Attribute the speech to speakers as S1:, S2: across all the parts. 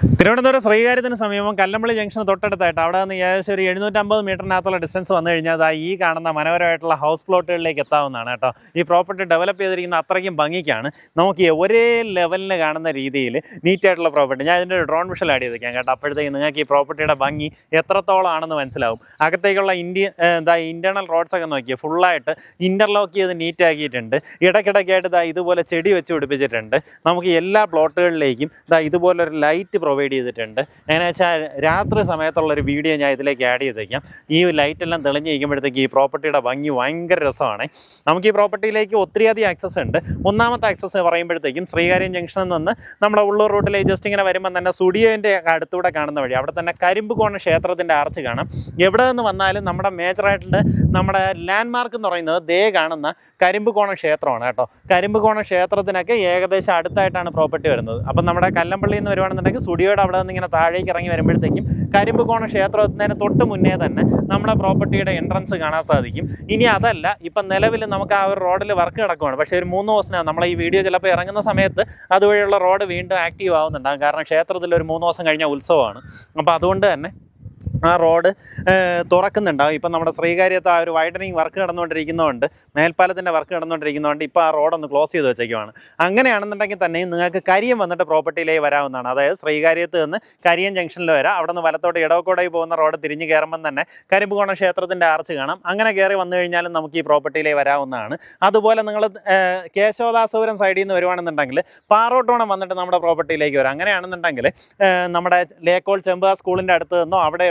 S1: തിരുവനന്തപുരം ശ്രീകാര്യത്തിന് സമീപം കല്ലമ്പള്ളി ജംഗ്ഷന് തൊട്ടടുത്തായിട്ട് അവിടെ നിന്ന് ഏകദേശം ഒരു 750 മീറ്ററിനകത്തുള്ള ഡിസ്റ്റൻസ് വന്നു കഴിഞ്ഞാൽ ഈ കാണുന്ന മനോഹരമായിട്ടുള്ള ഹൗസ് പ്ലോട്ടുകളിലേക്ക് എത്താവുന്നതാണ് കേട്ടോ. ഈ പ്രോപ്പർട്ടി ഡെവലപ്പ് ചെയ്തിരിക്കുന്ന അത്രയ്ക്കും ഭംഗിക്കാണ്. നമുക്ക് ഒരേ ലെവലിന് കാണുന്ന രീതിയിൽ നീറ്റായിട്ടുള്ള പ്രോപ്പർട്ടി. ഞാൻ ഇതിൻ്റെ ഒരു ഡ്രോൺ വിഷ്വൽ ആഡ് ചെയ്തേക്കാം കേട്ടോ. അപ്പോഴത്തേക്ക് നിങ്ങൾക്ക് ഈ പ്രോപ്പർട്ടിയുടെ ഭംഗി എത്രത്തോളം ആണെന്ന് മനസ്സിലാവും. അകത്തേക്കുള്ള ഇൻറ്റേർണൽ റോഡ്സൊക്കെ നോക്കിയാൽ ഫുള്ളായിട്ട് ഇൻ്റർലോക്ക് ചെയ്ത് നീറ്റാക്കിയിട്ടുണ്ട്. ഇടയ്ക്കിടയ്ക്കായിട്ട് ഇതുപോലെ ചെടി വെച്ച് പിടിപ്പിച്ചിട്ടുണ്ട്. നമുക്ക് എല്ലാ പ്ലോട്ടുകളിലേക്കും ഇതുപോലൊരു ലൈറ്റ് പ്രൊവൈഡ് ചെയ്തിട്ടുണ്ട്. എങ്ങനെ വെച്ചാൽ രാത്രി സമയത്തുള്ളൊരു വീഡിയോ ഞാൻ ഇതിലേക്ക് ആഡ് ചെയ്തേക്കാം. ഈ ലൈറ്റെല്ലാം തെളിഞ്ഞ് ഇരിക്കുമ്പോഴത്തേക്ക് ഈ പ്രോപ്പർട്ടിയുടെ ഭംഗി ഭയങ്കര രസമാണ്. നമുക്ക് ഈ പ്രോപ്പർട്ടിയിലേക്ക് ഒത്തിരിയധികം ആക്സസ് ഉണ്ട്. ഒന്നാമത്തെ ആക്സസ് പറയുമ്പോഴത്തേക്കും ശ്രീകാര്യം ജംഗ്ഷനിൽ നിന്ന് നമ്മുടെ ഉള്ളൂർ റൂട്ടിലേക്ക് ജസ്റ്റ് ഇങ്ങനെ വരുമ്പോൾ തന്നെ സ്റ്റുഡിയോൻ്റെ അടുത്തൂടെ കാണുന്ന വഴി അവിടെ തന്നെ കരിമ്പുകോണ ക്ഷേത്രത്തിൻ്റെ ആർച്ച് കാണാം. എവിടെ നിന്ന് വന്നാലും നമ്മുടെ മേജറായിട്ടുള്ള നമ്മുടെ ലാൻഡ് മാർക്ക് എന്ന് പറയുന്നത് കാണുന്ന കരിമ്പുകോണ ക്ഷേത്രമാണ് കേട്ടോ. കരിമ്പുകോണ ക്ഷേത്രത്തിനൊക്കെ ഏകദേശം അടുത്തായിട്ടാണ് പ്രോപ്പർട്ടി വരുന്നത്. അപ്പം നമ്മുടെ കല്ലമ്പള്ളിയിൽ നിന്ന് വരുവാണെന്നുണ്ടെങ്കിൽ സ്റ്റുഡിയോയുടെ അവിടെ നിന്ന് ഇങ്ങനെ താഴേക്ക് ഇറങ്ങി വരുമ്പോഴത്തേക്കും കരിമ്പുകോണ ക്ഷേത്രം എത്തുന്നതിന് തൊട്ട് മുന്നേ തന്നെ നമ്മുടെ പ്രോപ്പർട്ടിയുടെ എൻട്രൻസ് കാണാൻ സാധിക്കും. ഇനി അതല്ല, ഇപ്പം നിലവിൽ നമുക്ക് ആ ഒരു റോഡിൽ വർക്ക് നടക്കുകയാണ്. പക്ഷേ ഒരു 3 ദിവസത്തിനകം നമ്മൾ ഈ വീഡിയോ ചിലപ്പോൾ ഇറങ്ങുന്ന സമയത്ത് അതുവഴിയുള്ള റോഡ് വീണ്ടും ആക്റ്റീവ് ആവുന്നുണ്ടാകും. കാരണം ക്ഷേത്രത്തിൽ ഒരു 3 ദിവസം കഴിഞ്ഞ ഉത്സവമാണ്. അപ്പോൾ അതുകൊണ്ട് തന്നെ ആ റോഡ് തുറക്കുന്നുണ്ടാവും. ഇപ്പം നമ്മുടെ ശ്രീകാര്യത്ത് ആ ഒരു വൈഡനിങ് വർക്ക് നടന്നുകൊണ്ടിരിക്കുന്നതുകൊണ്ട്, മേൽപ്പാലത്തിൻ്റെ വർക്ക് നടന്നുകൊണ്ടിരിക്കുന്നതുകൊണ്ട് ഇപ്പോൾ ആ റോഡൊന്ന് ക്ലോസ് ചെയ്ത് വെച്ചേക്കുവാണ്. അങ്ങനെയാണെന്നുണ്ടെങ്കിൽ തന്നെയും നിങ്ങൾക്ക് കരിയം വന്നിട്ട് പ്രോപ്പർട്ടിയിലേക്ക് വരാവുന്നതാണ്. അതായത് ശ്രീകാര്യത്ത് നിന്ന് കരിയം ജംഗ്ഷനിൽ വരാം. അവിടെ നിന്ന് വലത്തോട്ട് ഇടവക്കോടായി പോകുന്ന റോഡ് തിരിഞ്ഞ് കയറുമ്പം തന്നെ കരിമ്പുകോണ ക്ഷേത്രത്തിൻ്റെ ആർച്ച് കാണാം. അങ്ങനെ കയറി വന്നു കഴിഞ്ഞാലും നമുക്ക് ഈ പ്രോപ്പർട്ടിയിലേക്ക് വരാവുന്നതാണ്. അതുപോലെ നിങ്ങൾ കേശവദാസപുരം സൈഡിൽ നിന്ന് വരുവാണെന്നുണ്ടെങ്കിൽ പാറോട്ടോണം വന്നിട്ട് നമ്മുടെ പ്രോപ്പർട്ടിയിലേക്ക് വരാം. അങ്ങനെയാണെന്നുണ്ടെങ്കിൽ നമ്മുടെ ലേക്കോൾ ചെമ്പ സ്കൂളിൻ്റെ അടുത്ത് നിന്നോ അവിടെ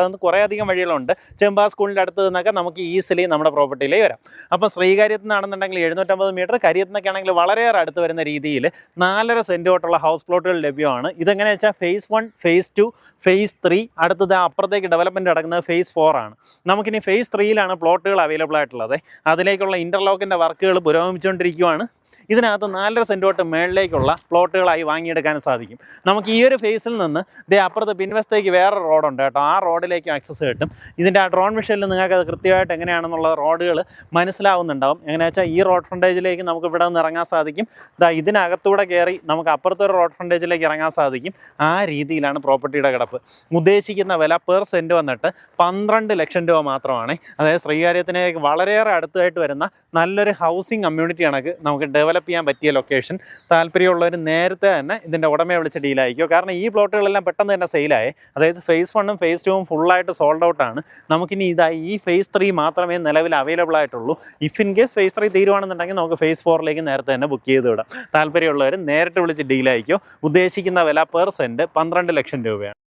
S1: നിന്ന് കുറേ അധികം വഴികളുണ്ട്. ചെമ്പാ സ്കൂളിൻ്റെ അടുത്ത് നിന്നൊക്കെ നമുക്ക് ഈസിലി നമ്മുടെ പ്രോപ്പർട്ടിയിലേക്ക് വരാം. അപ്പോൾ ശ്രീകാര്യത്ത് നിന്നാണെന്നുണ്ടെങ്കിൽ 750 മീറ്റർ, കരിയത്ത് നിന്നൊക്കെ ആണെങ്കിൽ വളരെയേറെ അടുത്ത് വരുന്ന രീതിയിൽ 4.5 സെൻറ്റ് തൊട്ടുള്ള ഹൗസ് പ്ലോട്ടുകൾ ലഭ്യമാണ്. ഇതെങ്ങനെ വെച്ചാൽ ഫേസ് 1, ഫേസ് 2, ഫേസ് 3, അടുത്തത് അപ്പുറത്തേക്ക് ഡെവലപ്മെൻറ്റ് നടക്കുന്നത് ഫേസ് 4 ആണ്. നമുക്കിനി ഫേസ് 3യിലാണ് പ്ലോട്ടുകൾ അവൈലബിൾ ആയിട്ടുള്ളത്. അതിലേക്കുള്ള ഇൻ്റർലോക്കിൻ്റെ വർക്കുകൾ പുരോഗമിച്ചുകൊണ്ടിരിക്കുകയാണ്. ഇതിനകത്ത് 4.5 സെൻറ്റ് തൊട്ട് മേളിലേക്കുള്ള പ്ലോട്ടുകളായി വാങ്ങിയെടുക്കാൻ സാധിക്കും. നമുക്ക് ഈ ഒരു ഫേസിൽ നിന്ന് അപ്പുറത്ത് പിൻവശത്തേക്ക് വേറെ റോഡുണ്ട് കേട്ടോ. ആ റോഡിലേക്ക് ആക്സസ് കിട്ടും. ഇതിൻ്റെ ആ ഡ്രോൺ വിഷനിൽ നിങ്ങൾക്ക് അത് കൃത്യമായിട്ട് എങ്ങനെയാണെന്നുള്ള റോഡുകൾ മനസ്സിലാവുന്നുണ്ടാവും. എങ്ങനെയാ വെച്ചാൽ ഈ റോഡ് ഫ്രണ്ടേജിലേക്ക് നമുക്ക് ഇവിടെ നിന്ന് ഇറങ്ങാൻ സാധിക്കും. ഇതിനകത്തൂടെ കയറി നമുക്ക് അപ്പുറത്തൊരു റോഡ് ഫ്രണ്ടേജിലേക്ക് ഇറങ്ങാൻ സാധിക്കും. ആ രീതിയിലാണ് പ്രോപ്പർട്ടിയുടെ കിടപ്പ്. ഉദ്ദേശിക്കുന്ന വില പെർ സെൻറ്റ് വന്നിട്ട് 12 ലക്ഷം രൂപ മാത്രമാണ്. അതായത് ശ്രീകാര്യത്തിലേക്ക് വളരെയേറെ അടുത്തായിട്ട് വരുന്ന നല്ലൊരു ഹൗസിംഗ് കമ്മ്യൂണിറ്റി കണക്ക് നമുക്ക് ഡെവലപ്പ് ചെയ്യാൻ പറ്റിയ ലൊക്കേഷൻ. താല്പര്യമുള്ളവർ നേരത്തെ തന്നെ ഇതിൻ്റെ ഉടമയെ വിളിച്ച് ഡീലായിരിക്കും. കാരണം ഈ പ്ലോട്ടുകളെല്ലാം പെട്ടെന്ന് തന്നെ സെയിലായി. അതായത് ഫേസ് 1ഉം ഫേസ് 2ഉം ഫുള്ളായിട്ട് സോൾഡ് ഔട്ടാണ്. നമുക്കിനി ഈ ഫേസ് 3 മാത്രമേ നിലവിൽ അവൈലബിൾ ആയിട്ടുള്ളൂ. ഇഫ് ഇൻ കേസ് ഫേസ് 3 തീരുവാണെന്നുണ്ടെങ്കിൽ നമുക്ക് ഫേസ് 4ലേക്ക് നേരത്തെ തന്നെ ബുക്ക് ചെയ്ത് വിടാം. താല്പര്യമുള്ളവർ നേരിട്ട് വിളിച്ച് ഡീലായിരിക്കും. ഉദ്ദേശിക്കുന്ന വില പെർ സെൻറ്റ് 12 ലക്ഷം രൂപയാണ്.